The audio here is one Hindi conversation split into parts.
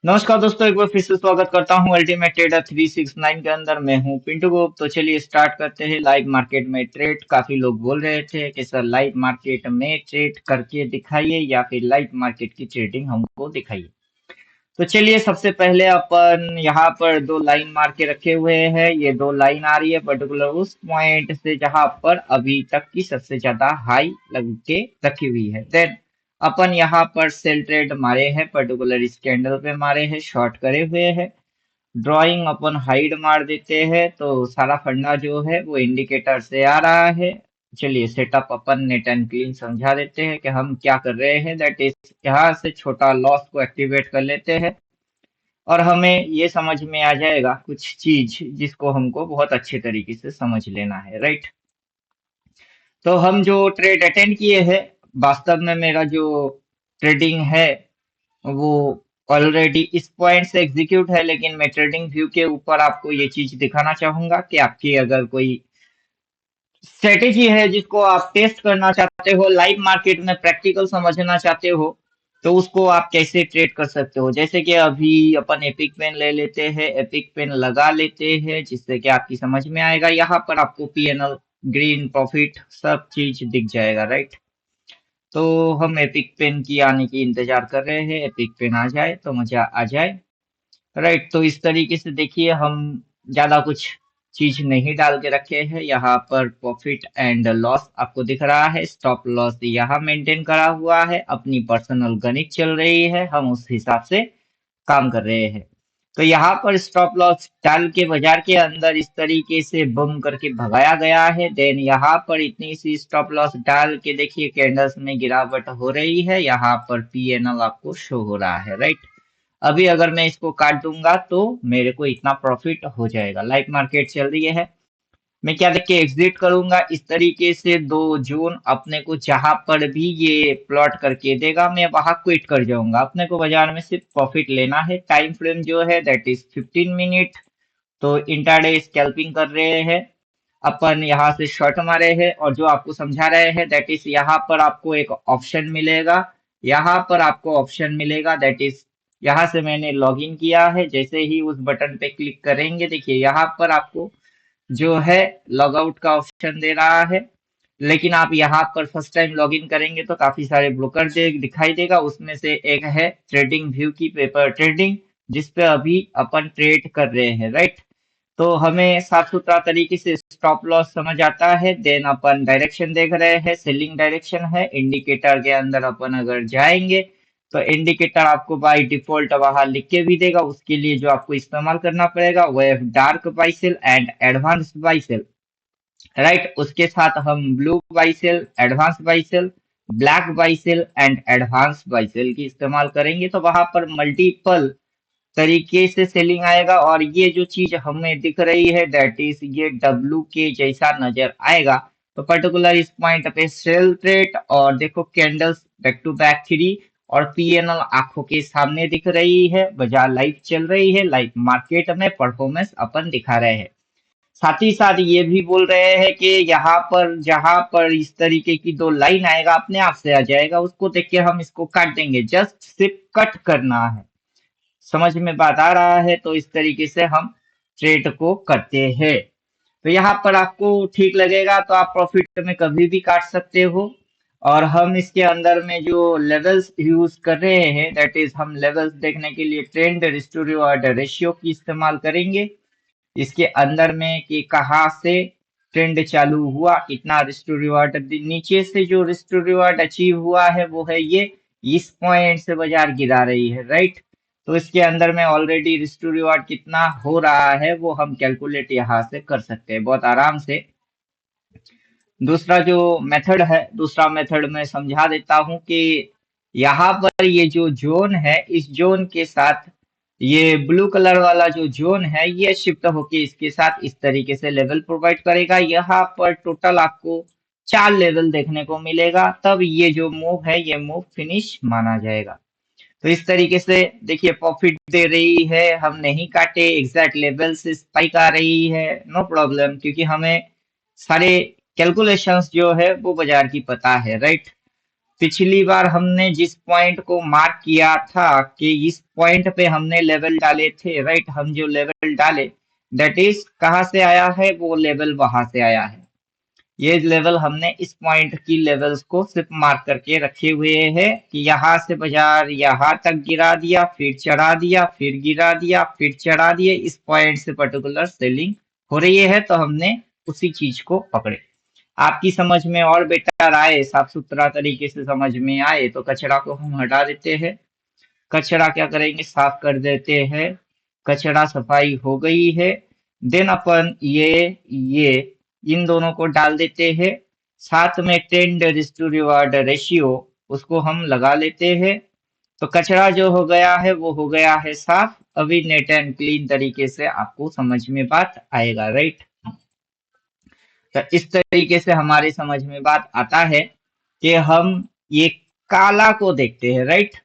नमस्कार दोस्तों, एक बार फिर से स्वागत करता हूं अल्टीमेट ट्रेडर 369 के अंदर। मैं हूं पिंटू गुप्त। तो चलिए स्टार्ट करते हैं। लाइव मार्केट में ट्रेड, काफी लोग बोल रहे थे कि सर लाइव मार्केट में ट्रेड करके दिखाइए या फिर लाइव मार्केट की ट्रेडिंग हमको दिखाइए। तो चलिए सबसे पहले अपन यहाँ पर दो लाइन मार के रखे हुए हैं। ये दो लाइन आ रही है पर्टिकुलर उस पॉइंट से जहां पर अभी तक की सबसे ज्यादा हाई लग के रखी हुई है। देन अपन यहाँ पर सेल ट्रेड मारे हैं, पर्टिकुलर इस कैंडल पे मारे हैं, शॉर्ट करे हुए हैं। ड्राइंग अपन हाइड मार देते हैं तो सारा फंडा जो है वो इंडिकेटर से आ रहा है। चलिए setup upon net and clean समझा देते हैं कि हम क्या कर रहे हैं। दैट इज यहाँ से छोटा लॉस को एक्टिवेट कर लेते हैं और हमें ये समझ में आ जाएगा कुछ चीज जिसको हमको बहुत अच्छे तरीके से समझ लेना है, राइट। तो हम जो ट्रेड अटेंड किए हैं, वास्तव में मेरा जो ट्रेडिंग है वो ऑलरेडी इस पॉइंट से एग्जीक्यूट है, लेकिन मैं ट्रेडिंग व्यू के ऊपर आपको ये चीज दिखाना चाहूंगा कि आपकी अगर कोई स्ट्रेटेजी है जिसको आप टेस्ट करना चाहते हो, लाइव मार्केट में प्रैक्टिकल समझना चाहते हो, तो उसको आप कैसे ट्रेड कर सकते हो। जैसे कि अभी अपन एपिक पेन ले लेते हैं, एपिक पेन लगा लेते हैं, जिससे कि आपकी समझ में आएगा। यहाँ पर आपको पीएनएल, ग्रीन प्रॉफिट सब चीज दिख जाएगा, राइट। तो हम एपिक पेन की आने की इंतजार कर रहे हैं, एपिक पेन आ जाए तो मजा आ जाए, राइट। तो इस तरीके से देखिए, हम ज्यादा कुछ चीज नहीं डाल के रखे हैं। यहाँ पर प्रॉफिट एंड लॉस आपको दिख रहा है, स्टॉप लॉस यहाँ मेंटेन करा हुआ है, अपनी पर्सनल गणित चल रही है, हम उस हिसाब से काम कर रहे हैं। तो यहाँ पर स्टॉप लॉस डाल के बाजार के अंदर इस तरीके से बम करके भगाया गया है। देन यहाँ पर इतनी सी स्टॉप लॉस डाल के देखिए कैंडल्स में गिरावट हो रही है, यहाँ पर पीएनएल आपको शो हो रहा है, राइट। अभी अगर मैं इसको काट दूंगा तो मेरे को इतना प्रॉफिट हो जाएगा। लाइव मार्केट चल रही है, मैं क्या देख के एग्जिट करूंगा। इस तरीके से दो जोन अपने को जहां पर भी ये प्लॉट करके देगा, मैं वहां क्विट कर जाऊंगा। अपने को बाजार में सिर्फ प्रॉफिट लेना है। टाइम फ्रेम जो है दैट इज 15 मिनट। तो इंट्राडे स्कैल्पिंग कर रहे हैं अपन, यहाँ से शॉर्ट मारे हैं और जो आपको समझा रहे हैं दैट इज यहाँ पर आपको एक ऑप्शन मिलेगा। यहाँ पर आपको ऑप्शन मिलेगा दैट इज, यहाँ से मैंने लॉग इन किया है। जैसे ही उस बटन पे क्लिक करेंगे, देखिए यहाँ पर आपको जो है लॉग आउट का ऑप्शन दे रहा है। लेकिन आप यहाँ पर फर्स्ट टाइम लॉग इन करेंगे तो काफी सारे ब्रोकर दिखाई देगा, उसमें से एक है ट्रेडिंग व्यू की पेपर ट्रेडिंग, जिसपे अभी अपन ट्रेड कर रहे हैं, राइट। तो हमें साफ सुथरा तरीके से स्टॉप लॉस समझ आता है। देन अपन डायरेक्शन देख रहे हैं, सेलिंग डायरेक्शन है। इंडिकेटर के अंदर अपन अगर जाएंगे तो इंडिकेटर आपको बाय डिफॉल्ट वहां लिख के भी देगा। उसके लिए जो आपको इस्तेमाल करना पड़ेगा वो है dark buy sell and advance buy sell, right. उसके साथ हम blue buy sell, advance buy sell, black buy sell and advance buy sell की इस्तेमाल करेंगे तो वहां पर मल्टीपल तरीके से सेलिंग आएगा। और ये जो चीज हमें दिख रही है दैट इज ये डब्लू के जैसा नजर आएगा। तो पर्टिकुलर इस पॉइंट पे सेल ट्रेड और देखो candles back to back three और पीएनएल आंखों के सामने दिख रही है। बाजार लाइव चल रही है, लाइव मार्केट में परफॉर्मेंस अपन दिखा रहे हैं। साथ ही साथ ये भी बोल रहे हैं कि यहाँ पर जहां पर इस तरीके की दो लाइन आएगा अपने आप से आ जाएगा, उसको देख के हम इसको काट देंगे। जस्ट सिर्फ कट करना है। समझ में बात आ रहा है? तो इस तरीके से हम ट्रेड को करते हैं। तो यहाँ पर आपको ठीक लगेगा तो आप प्रॉफिट में कभी भी काट सकते हो। और हम इसके अंदर में जो लेवल्स यूज कर रहे हैं दैट इज, हम लेवल्स देखने के लिए trend risk to reward ratio की इस्तेमाल करेंगे इसके अंदर में, कि कहाँ से ट्रेंड चालू हुआ, कितना रिस्क टू रिवॉर्ड, नीचे से जो रिस्क टू रिवॉर्ड अचीव हुआ है वो है ये, इस पॉइंट से बाजार गिरा रही है, राइट। तो इसके अंदर में ऑलरेडी रिस्क टू रिवॉर्ड कितना हो रहा है वो हम कैलकुलेट यहाँ से कर सकते हैं बहुत आराम से। दूसरा जो मेथड है, दूसरा मेथड मैं समझा देता हूँ कि यहाँ पर ये जो जोन है, इस जोन के साथ ये ब्लू कलर वाला जो जोन है ये शिफ्ट होके इसके साथ इस तरीके से लेवल प्रोवाइड करेगा। यहाँ पर टोटल आपको 4 लेवल देखने को मिलेगा, तब ये जो मूव है ये मूव फिनिश माना जाएगा। तो इस तरीके से देखिए प्रॉफिट दे रही है, हम नहीं काटे, एग्जैक्ट लेवल से स्पाइक आ रही है, नो प्रॉब्लम, क्योंकि हमें सारे कैलकुलेशंस जो है वो बाजार की पता है, राइट। पिछली बार हमने जिस पॉइंट को मार्क किया था कि इस पॉइंट पे हमने लेवल डाले थे, राइट, हम जो लेवल डाले दैट इज कहाँ से आया है, वो लेवल वहां से आया है। ये लेवल हमने इस पॉइंट की लेवल्स को सिर्फ मार्क करके रखे हुए हैं कि यहाँ से बाजार यहाँ तक गिरा दिया, फिर चढ़ा दिया, फिर गिरा दिया, फिर चढ़ा दिया, इस पॉइंट से पर्टिकुलर सेलिंग हो रही है, तो हमने उसी चीज को पकड़े। आपकी समझ में और बेटर आए, साफ सुथरा तरीके से समझ में आए, तो कचरा को हम हटा देते हैं। कचरा क्या करेंगे, साफ कर देते हैं। कचरा सफाई हो गई है। देन अपन ये इन दोनों को डाल देते हैं। साथ में 10 रिवॉर्ड रेशियो उसको हम लगा लेते हैं। तो कचरा जो हो गया है वो हो गया है साफ। अभी नेट एंड क्लीन तरीके से आपको समझ में बात आएगा, राइट। तो इस तरीके से हमारे समझ में बात आता है कि हम ये काला को देखते हैं, राइट।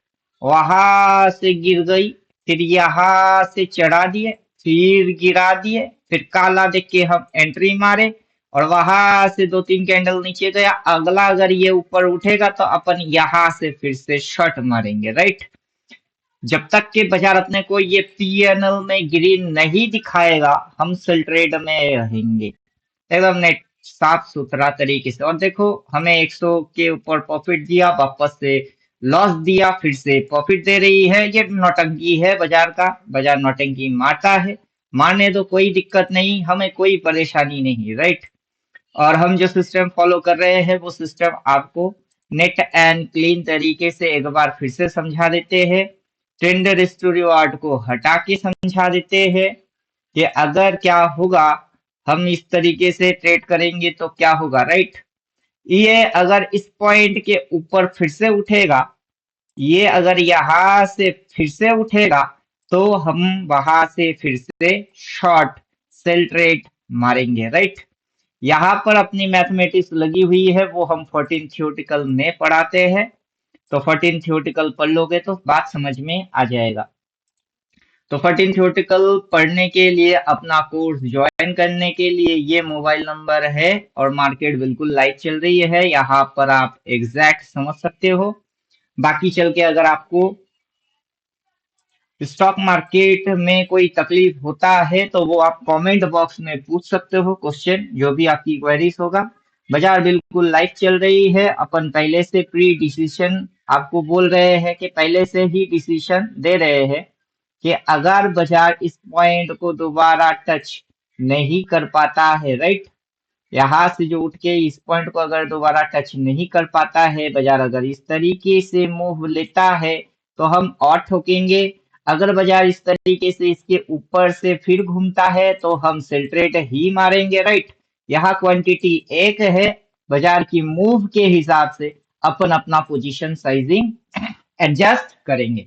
वहां से गिर गई, फिर यहाँ से चढ़ा दिए, फिर गिरा दिए, फिर काला देख के हम एंट्री मारे, और वहां से 2-3 कैंडल नीचे गया। अगला अगर ये ऊपर उठेगा तो अपन यहाँ से फिर से शॉर्ट मारेंगे, राइट। जब तक कि बाजार अपने को ये पीएनएल में ग्रीन नहीं दिखाएगा, हम सेल ट्रेड में रहेंगे एकदम नेट साफ सुथरा तरीके से। और देखो, हमें 100 के ऊपर प्रॉफिट दिया, वापस से लॉस दिया, फिर से प्रॉफिट दे रही है। ये नौटंकी है बाजार का, बाजार नौटंकी मारता है। मारने दो, कोई दिक्कत नहीं, हमें कोई परेशानी नहीं, राइट। और हम जो सिस्टम फॉलो कर रहे हैं वो सिस्टम आपको नेट एंड क्लीन तरीके से एक बार फिर से समझा देते हैं। टेंडर रिवॉर्ड को हटा के समझा देते हैं कि अगर क्या होगा, हम इस तरीके से ट्रेड करेंगे तो क्या होगा, राइट। ये अगर इस पॉइंट के ऊपर फिर से उठेगा, ये अगर यहाँ से फिर से उठेगा, तो हम वहां से फिर से शॉर्ट सेल ट्रेड मारेंगे, राइट। यहाँ पर अपनी मैथमेटिक्स लगी हुई है, वो हम 14 थ्योरेटिकल में पढ़ाते हैं। तो 14 थ्योरेटिकल पढ़ लोगे तो बात समझ में आ जाएगा। तो 14 थ्योरेटिकल पढ़ने के लिए, अपना कोर्स ज्वाइन करने के लिए ये मोबाइल नंबर है, और मार्केट बिल्कुल लाइव चल रही है, यहाँ पर आप एग्जैक्ट समझ सकते हो। बाकी चल के अगर आपको स्टॉक मार्केट में कोई तकलीफ होता है तो वो आप कमेंट बॉक्स में पूछ सकते हो, क्वेश्चन जो भी आपकी क्वेरीज होगा। बाजार बिल्कुल लाइव चल रही है, अपन पहले से प्री डिसीजन आपको बोल रहे हैं कि पहले से ही डिसीजन दे रहे हैं कि अगर बाजार इस पॉइंट को दोबारा टच नहीं कर पाता है, राइट, यहाँ से जो उठ के इस पॉइंट को अगर दोबारा टच नहीं कर पाता है, बाजार अगर इस तरीके से मूव लेता है तो हम और ठोकेंगे। अगर बाजार इस तरीके से इसके ऊपर से फिर घूमता है तो हम सेल ट्रेड ही मारेंगे, राइट। यहाँ क्वांटिटी एक है, बाजार की मूव के हिसाब से अपन अपना पोजीशन साइजिंग एडजस्ट करेंगे,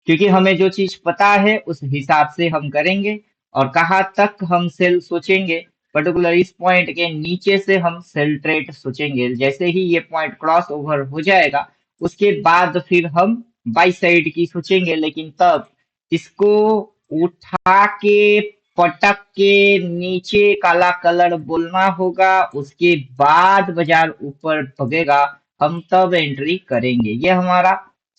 क्योंकि हमें जो चीज पता है उस हिसाब से हम करेंगे। और कहाँ तक हम सेल सोचेंगे, पर्टिकुलर इस पॉइंट के नीचे से हम सेल ट्रेड सोचेंगे। जैसे ही ये पॉइंट क्रॉस ओवर हो जाएगा, उसके बाद फिर हम बाई साइड की सोचेंगे, लेकिन तब इसको उठा के पटक के नीचे काला कलर बोलना होगा, उसके बाद बाजार ऊपर भगेगा, हम तब एंट्री करेंगे। ये हमारा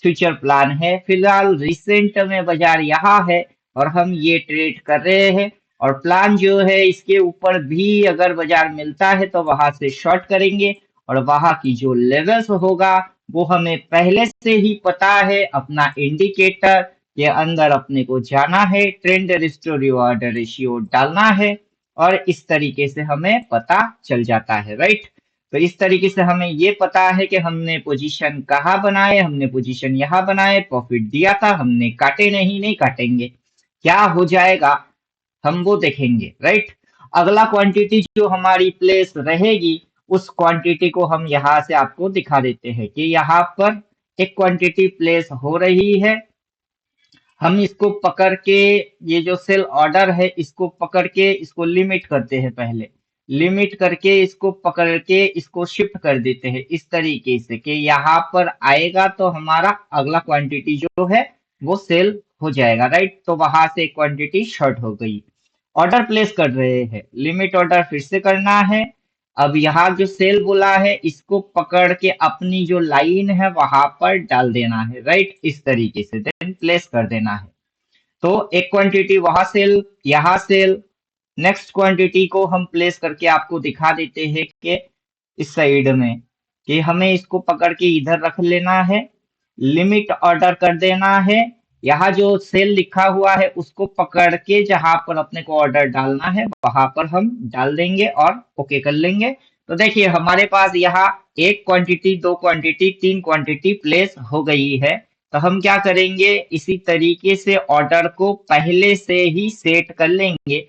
फ्यूचर प्लान है। फिलहाल रिसेंट में बाजार यहाँ है और हम ये ट्रेड कर रहे हैं, और प्लान जो है इसके ऊपर भी अगर बाजार मिलता है तो वहां से शॉर्ट करेंगे, और वहां की जो लेवल्स होगा वो हमें पहले से ही पता है। अपना इंडिकेटर के अंदर अपने को जाना है, ट्रेंड रिवॉर्ड रेशियो डालना है, और इस तरीके से हमें पता चल जाता है, राइट। तो इस तरीके से हमें ये पता है कि हमने पोजीशन कहाँ बनाए, हमने पोजीशन यहाँ बनाए, प्रॉफिट दिया था, हमने काटे नहीं, नहीं काटेंगे, क्या हो जाएगा हम वो देखेंगे, राइट। अगला क्वांटिटी जो हमारी प्लेस रहेगी, उस क्वांटिटी को हम यहाँ से आपको दिखा देते हैं कि यहाँ पर एक क्वांटिटी प्लेस हो रही है। हम इसको पकड़ के, ये जो सेल ऑर्डर है इसको पकड़ के इसको लिमिट करते हैं, पहले लिमिट करके इसको पकड़ के इसको शिफ्ट कर देते हैं इस तरीके से कि यहाँ पर आएगा तो हमारा अगला क्वांटिटी जो है वो सेल हो जाएगा, राइट। तो वहां से क्वांटिटी शॉर्ट हो गई। ऑर्डर प्लेस कर रहे हैं, लिमिट ऑर्डर फिर से करना है। अब यहाँ जो सेल बोला है इसको पकड़ के अपनी जो लाइन है वहां पर डाल देना है, राइट, इस तरीके से देन प्लेस कर देना है। तो एक क्वांटिटी वहां सेल, यहाँ सेल, नेक्स्ट क्वांटिटी को हम प्लेस करके आपको दिखा देते हैं कि इस साइड में, कि हमें इसको पकड़ के इधर रख लेना है, लिमिट ऑर्डर कर देना है, यहाँ जो सेल लिखा हुआ है उसको पकड़ के जहां पर अपने को ऑर्डर डालना है वहां पर हम डाल देंगे और ओके कर लेंगे। तो देखिए हमारे पास यहाँ एक क्वांटिटी, दो क्वांटिटी, तीन क्वांटिटी प्लेस हो गई है। तो हम क्या करेंगे, इसी तरीके से ऑर्डर को पहले से ही सेट कर लेंगे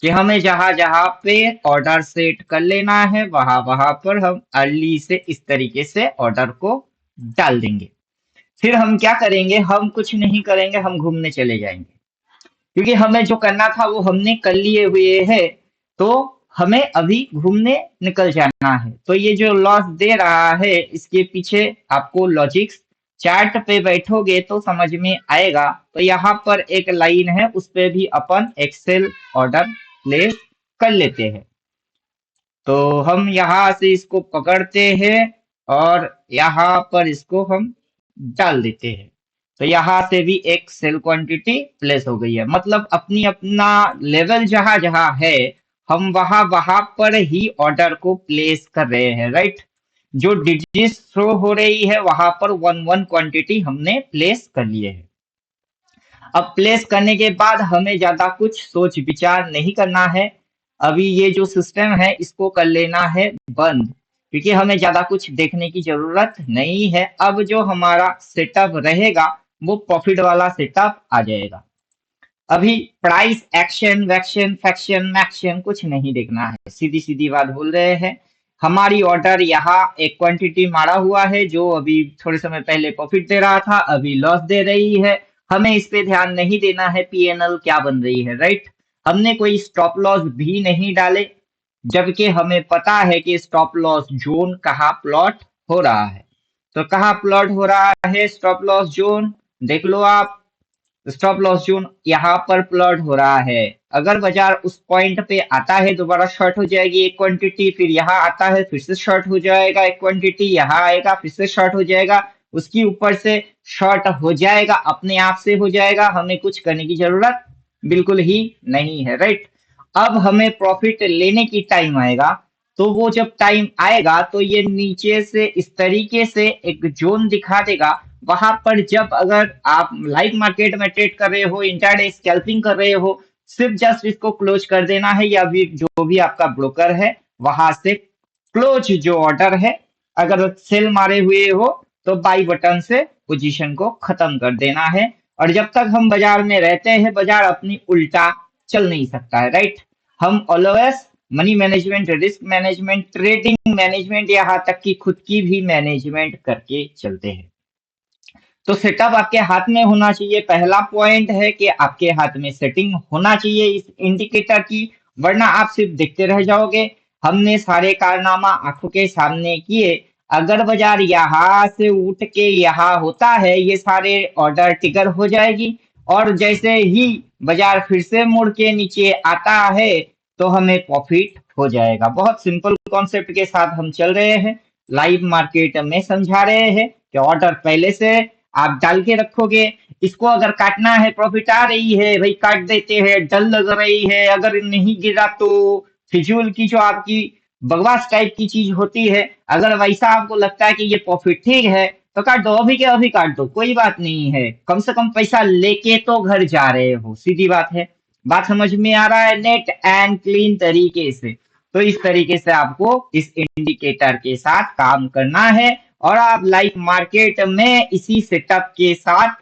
कि हमें जहां जहां पे ऑर्डर सेट कर लेना है वहां वहां पर हम अर्ली से इस तरीके से ऑर्डर को डाल देंगे। फिर हम क्या करेंगे, हम कुछ नहीं करेंगे, हम घूमने चले जाएंगे, क्योंकि हमें जो करना था वो हमने कर लिए हुए है। तो हमें अभी घूमने निकल जाना है। तो ये जो लॉस दे रहा है इसके पीछे आपको लॉजिक्स चार्ट पे बैठोगे तो समझ में आएगा। तो यहाँ पर एक लाइन है उस पे भी अपन एक्सेल ऑर्डर प्लेस कर लेते हैं। तो हम यहाँ से इसको पकड़ते हैं और यहाँ पर इसको हम डाल देते हैं। तो यहाँ से भी एक सेल क्वांटिटी प्लेस हो गई है, मतलब अपनी अपना लेवल जहां जहां है हम वहां वहां पर ही ऑर्डर को प्लेस कर रहे हैं, राइट। जो डिजिट शो हो रही है वहां पर वन वन क्वांटिटी हमने प्लेस कर लिए है। अब प्लेस करने के बाद हमें ज्यादा कुछ सोच विचार नहीं करना है। अभी ये जो सिस्टम है इसको कर लेना है बंद, क्योंकि हमें ज्यादा कुछ देखने की जरूरत नहीं है। अब जो हमारा सेटअप रहेगा वो प्रॉफिट वाला सेटअप आ जाएगा। अभी प्राइस एक्शन वैक्शन फैक्शन मैक्शन कुछ नहीं देखना है, सीधी सीधी बात बोल रहे हैं। हमारी ऑर्डर यहाँ एक क्वांटिटी मारा हुआ है जो अभी थोड़े समय पहले प्रॉफिट दे रहा था, अभी लॉस दे रही है। हमें इस पे ध्यान नहीं देना है पीएनएल क्या बन रही है, राइट। हमने कोई स्टॉप लॉस भी नहीं डाले, जबकि हमें पता है कि स्टॉप लॉस जोन कहाँ प्लॉट हो रहा है। तो कहाँ प्लॉट हो रहा है स्टॉप लॉस जोन, देख लो आप। स्टॉप लॉस जोन यहाँ पर प्लॉट हो रहा है। अगर बाजार उस पॉइंट पे आता है दोबारा शॉर्ट हो जाएगी एक क्वांटिटी, फिर यहाँ आता है फिर से शॉर्ट हो जाएगा एक क्वांटिटी, यहाँ आएगा फिर से शॉर्ट हो जाएगा, उसकी ऊपर से शॉर्ट हो जाएगा, अपने आप से हो जाएगा, हमें कुछ करने की जरूरत बिल्कुल ही नहीं है, राइट। अब हमें प्रॉफिट लेने की टाइम आएगा, तो वो जब टाइम आएगा तो ये नीचे से इस तरीके से एक जोन दिखा देगा। वहां पर जब अगर आप लाइव मार्केट में ट्रेड कर रहे हो, इंट्राडे स्कैल्पिंग कर रहे हो, सिर्फ जस्ट इसको क्लोज कर देना है, या भी जो भी आपका ब्रोकर है वहां से क्लोज जो ऑर्डर है, अगर सेल मारे हुए हो तो बाई बटन से पोजीशन को खत्म कर देना है। और जब तक हम बाजार में रहते हैं बाजार अपनी उल्टा चल नहीं सकता है, राइट। हम always money management, risk management, trading management, यहाँ तक कि खुद की भी मैनेजमेंट करके चलते हैं। तो सेटअप आपके हाथ में होना चाहिए, पहला पॉइंट है कि आपके हाथ में सेटिंग होना चाहिए इस इंडिकेटर की, वरना आप सिर्फ देखते रह जाओगे। हमने सारे कारनामा आंखों के सामने किए, अगर बाजार यहाँ से उठ के यहाँ होता है ये सारे ऑर्डर टिकर हो जाएगी, और जैसे ही बाजार फिर से मुड़ के नीचे आता है तो हमें प्रॉफिट हो जाएगा। बहुत सिंपल कॉन्सेप्ट के साथ हम चल रहे हैं, लाइव मार्केट में समझा रहे हैं कि ऑर्डर पहले से आप डाल के रखोगे, इसको अगर काटना है, प्रॉफिट आ रही है भाई काट देते हैं, डल लग रही है, अगर नहीं गिरा तो फिजूल की जो आपकी बकवास टाइप की चीज होती है, अगर वैसा आपको लगता है कि ये प्रॉफिट ठीक है तो काट दो, अभी के अभी काट दो, कोई बात नहीं है, कम से कम पैसा लेके तो घर जा रहे हो, सीधी बात है। बात समझ में आ रहा है, नेट एंड क्लीन तरीके से। तो इस तरीके से आपको इस इंडिकेटर के साथ काम करना है, और आप लाइव मार्केट में इसी सेटअप के साथ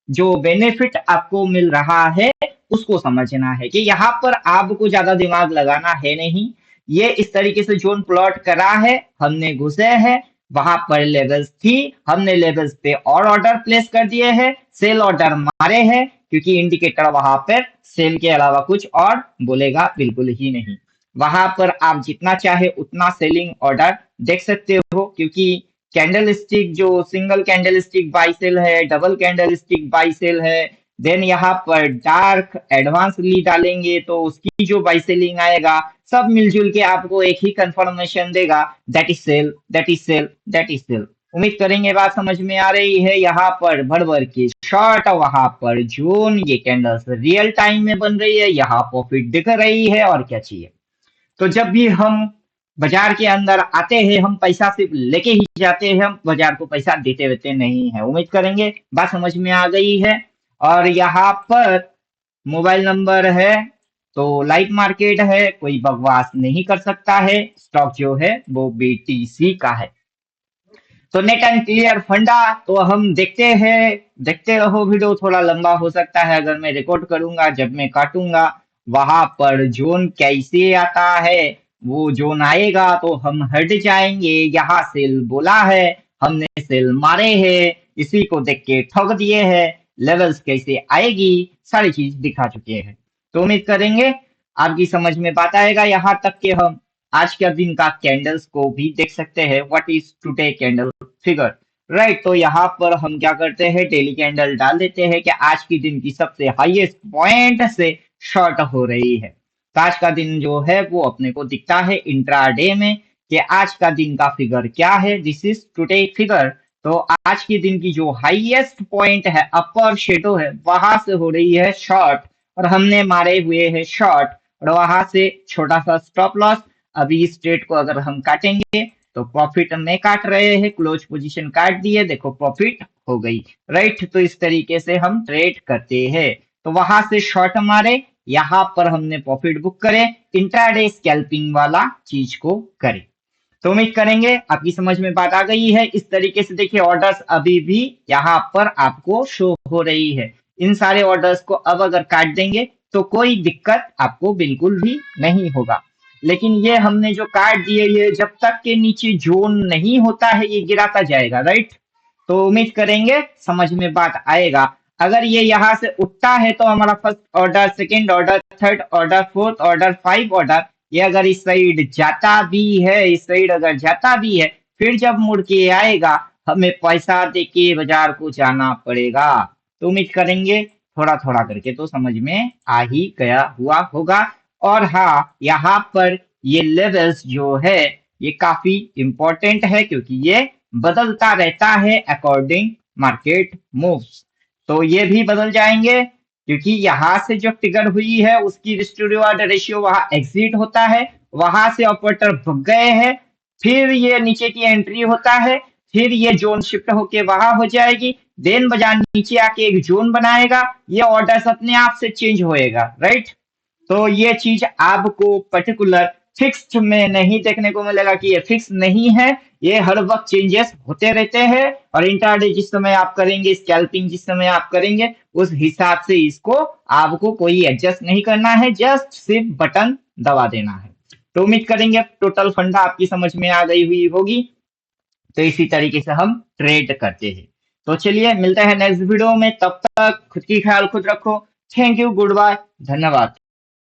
जो बेनिफिट आपको मिल रहा है उसको समझना है कि यहाँ पर आपको ज्यादा दिमाग लगाना है नहीं। ये इस तरीके से जोन प्लॉट करा है, हमने घुसे हैं, वहां पर लेवल्स थी, हमने लेवल्स पे और ऑर्डर प्लेस कर दिए हैं, सेल ऑर्डर मारे हैं, क्योंकि इंडिकेटर वहां पर सेल के अलावा कुछ और बोलेगा बिल्कुल ही नहीं। वहां पर आप जितना चाहे उतना सेलिंग ऑर्डर देख सकते हो, क्योंकि कैंडल स्टिक जो single candle stick buy sell है, double candle stick buy sell है, देन यहाँ पर डार्क एडवांस ली डालेंगे तो उसकी जो बाई सेलिंग आएगा, सब मिलजुल के आपको एक ही कंफर्मेशन देगा, that is sell, that is sell, that is sell. उम्मीद करेंगे बात समझ में आ रही है। यहाँ पर भर भर के शॉर्ट, वहां पर जोन, ये कैंडल्स रियल टाइम में बन रही है, यहाँ प्रॉफिट दिख रही है, और क्या चाहिए। तो जब भी हम बाजार के अंदर आते हैं, हम पैसा सिर्फ लेके ही जाते हैं, हम बाजार को पैसा देते वेते नहीं है। उम्मीद करेंगे बात समझ में आ गई है। और यहाँ पर मोबाइल नंबर है, तो लाइव मार्केट है, कोई बकवास नहीं कर सकता है। स्टॉक जो है वो बीटीसी का है। तो नेट एंड क्लियर फंडा तो हम देखते हैं। देखते रहो, वीडियो थोड़ा लंबा हो सकता है अगर मैं रिकॉर्ड करूंगा। जब मैं काटूंगा वहां पर जोन कैसे आता है, वो जोन आएगा तो हम हट जाएंगे। यहाँ सेल बोला है, हमने सेल मारे हैं, इसी को देख के ठग दिए हैं। लेवल्स कैसे आएगी, सारी चीज दिखा चुके हैं। तो उम्मीद करेंगे आपकी समझ में बात आएगा। यहाँ तक के हम आज के दिन का कैंडल्स को भी देख सकते हैं। What is today candle figure, right. तो यहाँ पर हम क्या करते हैं, डेली कैंडल डाल देते हैं कि आज की दिन की सबसे हाईएस्ट पॉइंट से शॉर्ट हो रही है। तो आज का दिन जो है वो अपने को दिखता है इंट्राडे में कि आज का दिन का फिगर क्या है। This is today figure. तो आज के दिन की जो हाईएस्ट पॉइंट है, अपर शेडो है, वहां से हो रही है शॉर्ट, और हमने मारे हुए है शॉर्ट, और वहां से छोटा सा स्टॉप लॉस। अभी इस ट्रेड को अगर हम काटेंगे तो प्रॉफिट में काट रहे हैं, क्लोज पोजीशन काट दिए, देखो प्रॉफिट हो गई, राइट। तो इस तरीके से हम ट्रेड करते हैं। तो वहां से शॉर्ट मारे, यहाँ पर हमने प्रॉफिट बुक करे, इंट्राडे स्कैल्पिंग वाला चीज को करे। तो उम्मीद करेंगे आपकी समझ में बात आ गई है। इस तरीके से देखिए, ऑर्डर्स अभी भी यहाँ पर आपको शो हो रही है। इन सारे ऑर्डर्स को अब अगर काट देंगे तो कोई दिक्कत आपको बिल्कुल भी नहीं होगा। लेकिन ये हमने जो काट दिए, ये जब तक के नीचे जोन नहीं होता है ये गिराता जाएगा, राइट। तो उम्मीद करेंगे समझ में बात आएगा। अगर ये यहाँ से उठता है तो हमारा first order, second order, third order, fourth order, five order, ये अगर इस साइड जाता भी है, इस साइड अगर जाता भी है, फिर जब मुड़ के आएगा हमें पैसा दे के बाजार को जाना पड़ेगा। तो उम्मीद करेंगे थोड़ा थोड़ा करके तो समझ में आ ही गया हुआ होगा। और हाँ, यहाँ पर ये लेवल्स जो है ये काफी इंपॉर्टेंट है, क्योंकि ये बदलता रहता है अकॉर्डिंग मार्केट मूव्स। तो ये भी बदल जाएंगे, क्योंकि यहाँ से जो फिगर हुई है उसकी रिस्क टू रिवार्ड रेशियो वहां एग्जिट होता है, वहां से ऑपरेटर भग गए हैं, फिर ये नीचे की एंट्री होता है, फिर ये जोन शिफ्ट होके वहां हो जाएगी, देन बाजार नीचे आके एक जोन बनाएगा, ये ऑर्डर्स अपने आप से चेंज होएगा, राइट। तो ये चीज आपको पर्टिकुलर फिक्स्ड में नहीं देखने को मिलेगा कि ये फिक्स नहीं है, ये हर वक्त चेंजेस होते रहते हैं। और इंट्राडे जिस समय आप करेंगे, स्कैल्पिंग जिस समय आप करेंगे, उस हिसाब से इसको आपको कोई एडजस्ट नहीं करना है, जस्ट सिर्फ बटन दबा देना है। तो उम्मीद करेंगे टोटल फंडा आपकी समझ में आ गई हुई होगी। तो इसी तरीके से हम ट्रेड करते हैं। तो चलिए मिलते हैं नेक्स्ट वीडियो में, तब तक खुद की ख्याल खुद रखो। थैंक यू, गुड बाय, धन्यवाद।